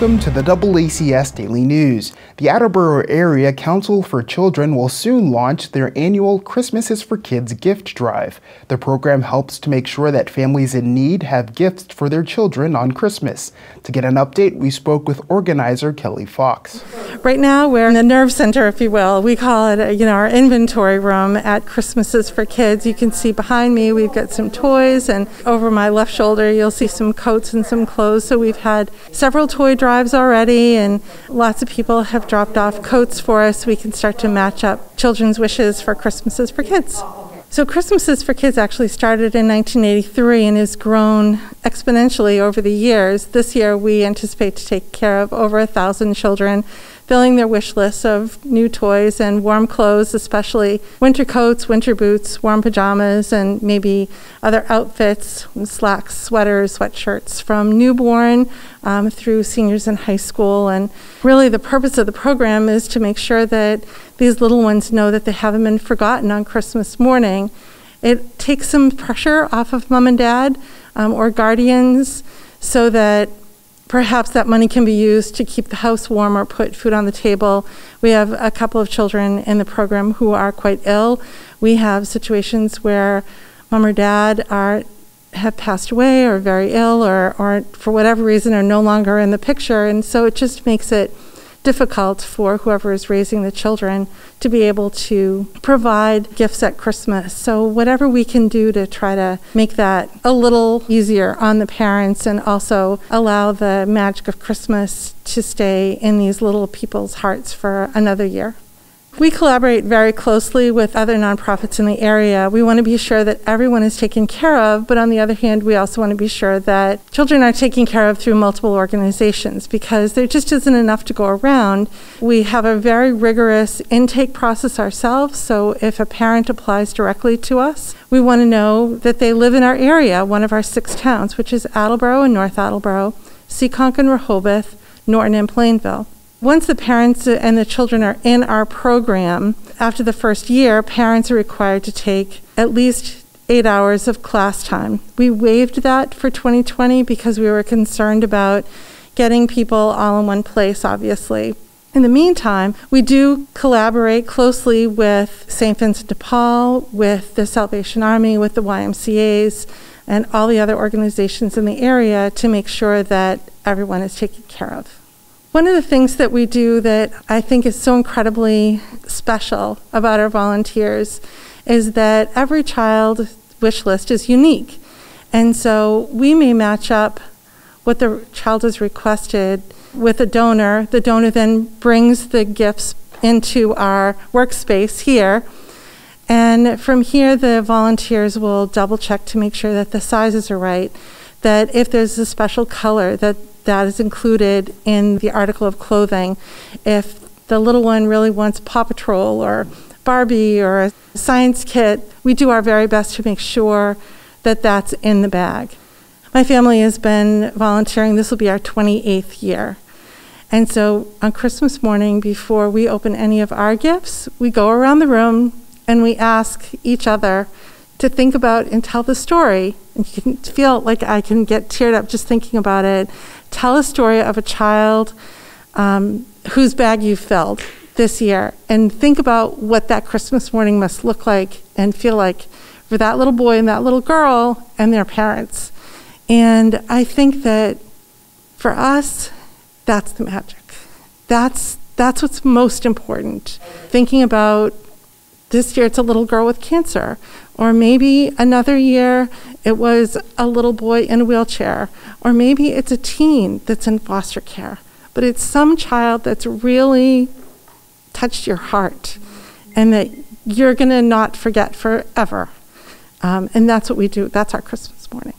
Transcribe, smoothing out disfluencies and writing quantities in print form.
Welcome to the DoubleACS Daily News. The Attleboro Area Council for Children will soon launch their annual Christmas is for Kids gift drive. The program helps to make sure that families in need have gifts for their children on Christmas. To get an update, we spoke with organizer Kelly Fox. Right now, we're in the nerve center, if you will. We call it, our inventory room at Christmas is for Kids. You can see behind me, we've got some toys, and over my left shoulder, you'll see some coats and some clothes. So we've had several toy drives already, and lots of people have dropped off coats for us. We can start to match up children's wishes for Christmases for Kids. So Christmases for Kids actually started in 1983 and has grown exponentially over the years. This year we anticipate to take care of over 1,000 children, filling their wish lists of new toys and warm clothes, especially winter coats, winter boots, warm pajamas, and maybe other outfits, slacks, sweaters, sweatshirts, from newborn through seniors in high school. And really the purpose of the program is to make sure that these little ones know that they haven't been forgotten on Christmas morning. It takes some pressure off of mom and dad or guardians so that perhaps that money can be used to keep the house warm or put food on the table. We have a couple of children in the program who are quite ill. We have situations where mom or dad have passed away or very ill or for whatever reason are no longer in the picture. And so it just makes it difficult for whoever is raising the children to be able to provide gifts at Christmas. So whatever we can do to try to make that a little easier on the parents and also allow the magic of Christmas to stay in these little people's hearts for another year. We collaborate very closely with other nonprofits in the area. We want to be sure that everyone is taken care of, but on the other hand, we also want to be sure that children are taken care of through multiple organizations because there just isn't enough to go around. We have a very rigorous intake process ourselves, so if a parent applies directly to us, we want to know that they live in our area, one of our 6 towns, which is Attleboro and North Attleboro, Seekonk and Rehoboth, Norton and Plainville. Once the parents and the children are in our program, after the first year, parents are required to take at least 8 hours of class time. We waived that for 2020 because we were concerned about getting people all in one place, obviously. In the meantime, we do collaborate closely with St. Vincent de Paul, with the Salvation Army, with the YMCAs, and all the other organizations in the area to make sure that everyone is taken care of. One of the things that we do that I think is so incredibly special about our volunteers is that every child's wish list is unique. And so we may match up what the child has requested with a donor. The donor then brings the gifts into our workspace here. And from here, the volunteers will double check to make sure that the sizes are right, that if there's a special color, that is included in the article of clothing. If the little one really wants Paw Patrol or Barbie or a science kit, we do our very best to make sure that that's in the bag. My family has been volunteering. This will be our 28th year. And so on Christmas morning, before we open any of our gifts, we go around the room and we ask each other to think about and tell the story. And you can feel like I can get teared up just thinking about it. Tell a story of a child whose bag you filled this year, and think about what that Christmas morning must look like and feel like for that little boy and that little girl and their parents. And I think that for us, that's the magic. That's what's most important. Thinking about this year, it's a little girl with cancer. Or maybe another year, it was a little boy in a wheelchair. Or maybe it's a teen that's in foster care. But it's some child that's really touched your heart and that you're going to not forget forever. And that's what we do. That's our Christmas morning.